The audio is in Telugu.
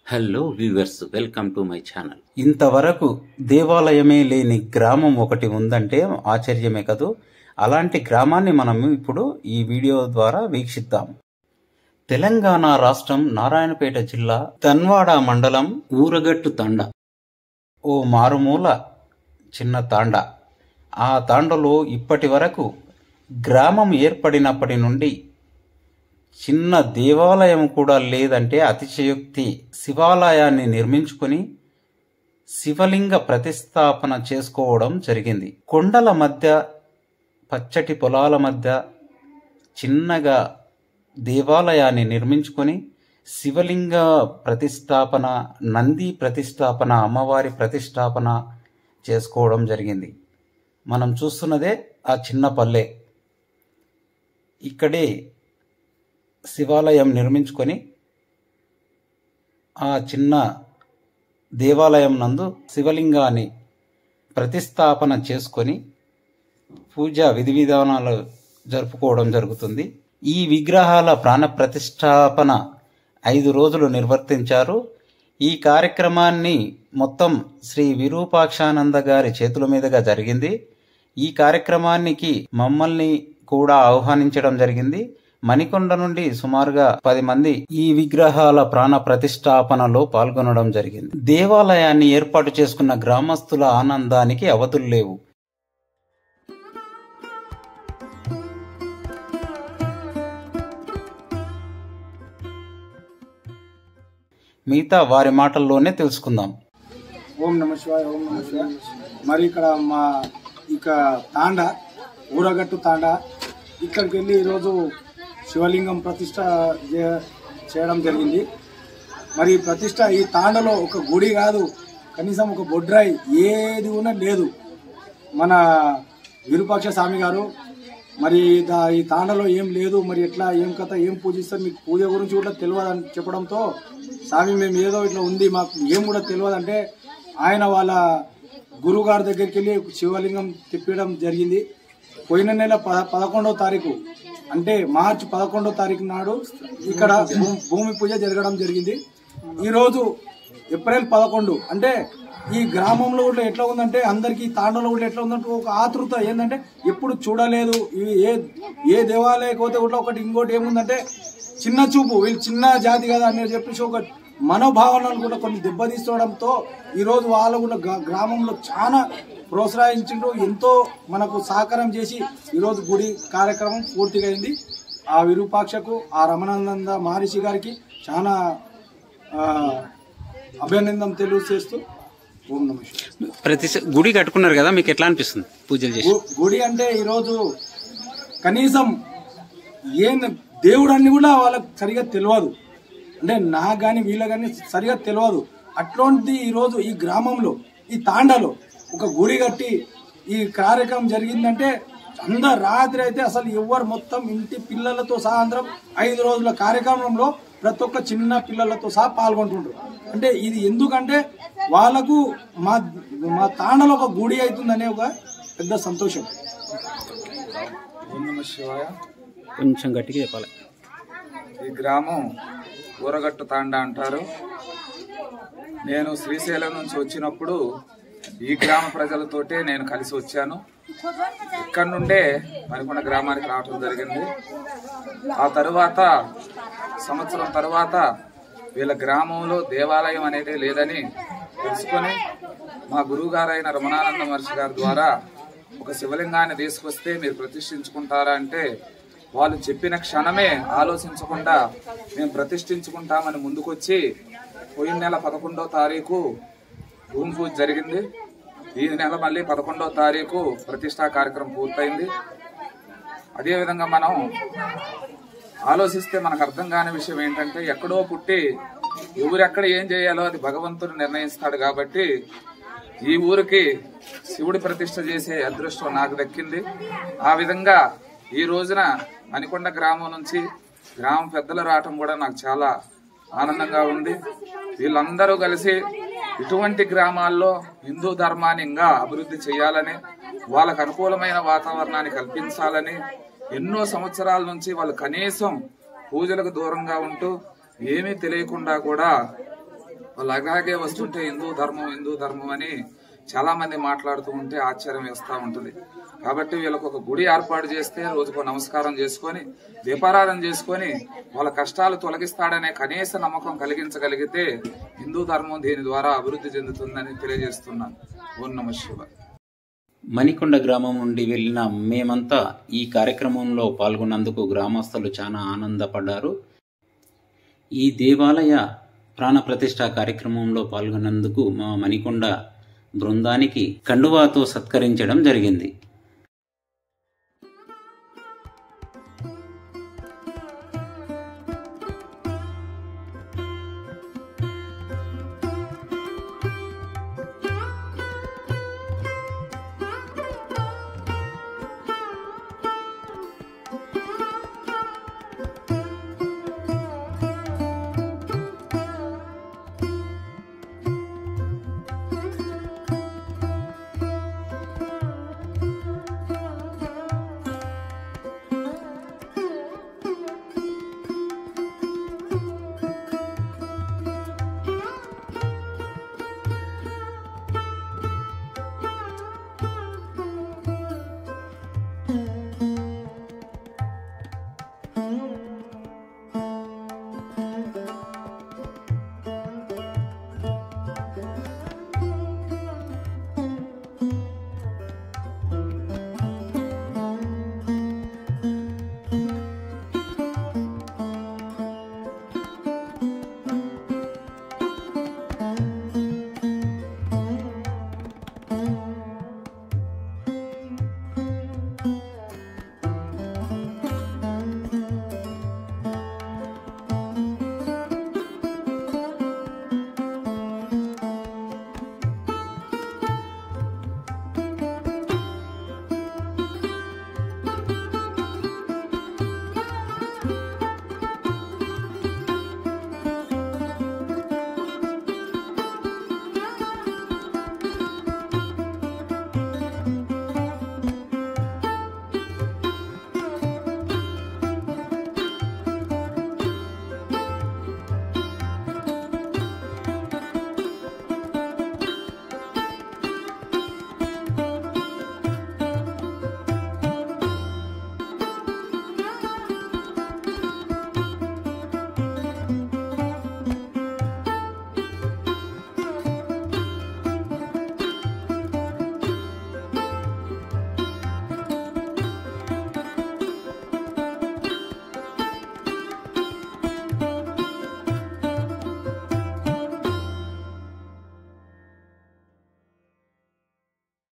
Hello viewers, welcome to my channel. ఇంతవరకు దేవాలయమే లేని గ్రామం ఒకటి ఉందంటే ఆశ్చర్యమే కదూ. అలాంటి గ్రామాన్ని మనం ఇప్పుడు ఈ వీడియో ద్వారా వీక్షిద్దాం. తెలంగాణ రాష్ట్రం నారాయణపేట జిల్లా ధన్వాడ మండలం ఊరగట్టు తాండ. ఓ మారుమూల చిన్న తాండ. ఆ తాండలో ఇప్పటి వరకు గ్రామం ఏర్పడినప్పటి నుండి చిన్న దేవాలయం కూడా లేదంటే అతిశయోక్తి. శివాలయాన్ని నిర్మించుకుని శివలింగ ప్రతిష్టాపన చేసుకోవడం జరిగింది. కొండల మధ్య, పచ్చటి పొలాల మధ్య చిన్నగా దేవాలయాన్ని నిర్మించుకొని శివలింగ ప్రతిష్టాపన, నంది ప్రతిష్టాపన, అమ్మవారి ప్రతిష్టాపన చేసుకోవడం జరిగింది. మనం చూస్తున్నదే ఆ చిన్న పల్లె. ఇక్కడే శివాలయం నిర్మించుకొని ఆ చిన్న దేవాలయం నందు శివలింగాన్ని ప్రతిష్టాపన చేసుకొని పూజా విధి విధానాలు జరుపుకోవడం జరుగుతుంది. ఈ విగ్రహాల ప్రాణ ప్రతిష్టాపన 5 రోజులు నిర్వర్తించారు. ఈ కార్యక్రమాన్ని మొత్తం శ్రీ విరూపాక్షానంద గారి చేతుల మీదుగా జరిగింది. ఈ కార్యక్రమానికి మమ్మల్ని కూడా ఆహ్వానించడం జరిగింది. మణికొండ నుండి సుమారుగా 10 మంది ఈ విగ్రహాల ప్రాణ ప్రతిష్టాపనలో పాల్గొనడం జరిగింది. దేవాలయాన్ని ఏర్పాటు చేసుకున్న గ్రామస్తుల ఆనందానికి అవధులు లేవు. మిగతా వారి మాటల్లోనే తెలుసుకుందాం. ఓం నమ శివాయ, ఓం నమ శివాయ. మరి ఇక్కడ మా తాండ, ఊరగట్టు తాండ, ఇక్కడికి వెళ్ళి ఈరోజు శివలింగం ప్రతిష్ట చేయడం జరిగింది. మరి ప్రతిష్ట ఈ తాండలో ఒక గుడి కాదు, కనీసం ఒక బొడ్రాయి ఏది ఉన్నా లేదు. మన విరూపాక్ష స్వామి గారు మరి ఈ తాండలో ఏం లేదు, మరి ఎట్లా ఏం కథ, ఏం పూజిస్తారు, మీకు పూజ గురించి కూడా తెలియదు అని చెప్పడంతో, స్వామి మేము ఏదో ఇట్లా ఉంది, మాకు ఏం కూడా తెలియదు అంటే ఆయన వాళ్ళ గురువు గారి దగ్గరికి వెళ్ళి శివలింగం తిప్పడం జరిగింది. పోయిన నెల 11వ తారీఖు అంటే మార్చి 11వ తారీఖు నాడు ఇక్కడ భూమి పూజ జరగడం జరిగింది. ఈరోజు ఏప్రిల్ 11 అంటే ఈ గ్రామంలో కూడా ఎట్లా ఉందంటే, అందరికీ తాండలో కూడా ఎట్లా ఉందంటే ఒక ఆతృత ఏంటంటే ఎప్పుడు చూడలేదు. ఇవి ఏ దేవాలయకు పోతే కూడా ఒకటి ఇంకోటి ఏముందంటే చిన్న చూపు, వీళ్ళు చిన్న జాతి కదా అని చెప్పేసి ఒక మనోభావనలు కూడా కొన్ని దెబ్బతీసుకోవడంతో ఈరోజు వాళ్ళు కూడా గ్రామంలో చాలా ప్రోత్సహించిండ్రు, ఎంతో మనకు సహకారం చేసి ఈరోజు గుడి కార్యక్రమం పూర్తిగా అయింది. ఆ విరూపాక్షకు, ఆ రమణానంద మహర్షి గారికి చాలా అభినందన తెలియజేస్తూ ఓం నమ శివాయ. గుడి కట్టుకున్నారు కదా, మీకు ఎట్లా అనిపిస్తుంది పూజలు చేసి? గుడి అంటే ఈరోజు కనీసం ఏం దేవుడు అని కూడా వాళ్ళకి సరిగా తెలియదు, అంటే నాకు కానీ వీళ్ళ కానీ సరిగా తెలియదు. అట్లాంటిది ఈరోజు ఈ గ్రామంలో, ఈ తాండలో ఒక గుడి కట్టి ఈ కార్యక్రమం జరిగిందంటే అందరు రాత్రి అయితే అసలు ఎవరు మొత్తం ఇంటి పిల్లలతో సహా అందరం 5 రోజుల కార్యక్రమంలో ప్రతి ఒక్క చిన్న పిల్లలతో సహా పాల్గొంటుండ్రు. అంటే ఇది ఎందుకంటే వాళ్ళకు మా తాండలో ఒక గుడి అవుతుందనే ఒక పెద్ద సంతోషం. ఓం నమ శివాయ. కొంచెం గట్టిగా చెప్పాలి. ఈ గ్రామం ఊరగట్టు తాండ అంటారు. నేను శ్రీశైలం నుంచి వచ్చినప్పుడు ఈ గ్రామ ప్రజలతోటే నేను కలిసి వచ్చాను. ఇక్కడ నుండే మణికొండ గ్రామానికి రావడం జరిగింది. ఆ తరువాత సంవత్సరం తరువాత వీళ్ళ గ్రామంలో దేవాలయం అనేది లేదని తెలుసుకొని మా గురువు గారైన రమణానంద మహర్షి గారి ద్వారా ఒక శివలింగాన్ని తీసుకొస్తే మీరు ప్రతిష్ఠించుకుంటారా అంటే, వాళ్ళు చెప్పిన క్షణమే ఆలోచించకుండా మేము ప్రతిష్ఠించుకుంటామని ముందుకొచ్చి పోయిన నెల 11వ తారీఖు భూమి పూజ జరిగింది. ఈ నెల మళ్ళీ 11వ తారీఖు ప్రతిష్టా కార్యక్రమం పూర్తయింది. అదేవిధంగా మనం ఆలోచిస్తే మనకు అర్థం కాని విషయం ఏంటంటే, ఎక్కడో పుట్టి ఎవరెక్కడ ఏం చేయాలో అది భగవంతుడు నిర్ణయిస్తాడు. కాబట్టి ఈ ఊరికి శివుడి ప్రతిష్ట చేసే అదృష్టం నాకు దక్కింది. ఆ విధంగా ఈ రోజున మణికొండ గ్రామం నుంచి గ్రామ పెద్దలు రావటం కూడా నాకు చాలా ఆనందంగా ఉంది. వీళ్ళందరూ కలిసి ఇటువంటి గ్రామాల్లో హిందూ ధర్మాన్ని ఇంకా అభివృద్ధి చేయాలని, వాళ్ళకు అనుకూలమైన వాతావరణాన్ని కల్పించాలని ఎన్నో సంవత్సరాల నుంచి వాళ్ళు కనీసం పూజలకు దూరంగా ఉంటూ ఏమీ తెలియకుండా కూడా వాళ్ళు అలాగే వస్తుంటే హిందూ ధర్మం అని చాలా మంది మాట్లాడుతూ ఉంటే ఆశ్చర్యం వేస్తూ ఉంటుంది. కాబట్టి వీళ్ళకు ఒక గుడి ఏర్పాటు చేస్తే రోజుకు నమస్కారం చేసుకొని దీపారాధన చేసుకొని వాళ్ళ కష్టాలు తొలగిస్తాడనే కనీస నమ్మకం కలిగించగలిగితే హిందూ ధర్మం దీని ద్వారా అభివృద్ధి చెందుతుందని తెలియజేస్తున్నాను. ఓం నమః శివాయ. మణికొండ గ్రామం నుండి వెళ్ళిన మేమంతా ఈ కార్యక్రమంలో పాల్గొన్నందుకు గ్రామస్తులు చాలా ఆనందపడ్డారు. ఈ దేవాలయ ప్రాణప్రతిష్ఠ కార్యక్రమంలో పాల్గొన్నందుకు మా మణికొండ బృందానికి కండువాతో సత్కరించడం జరిగింది.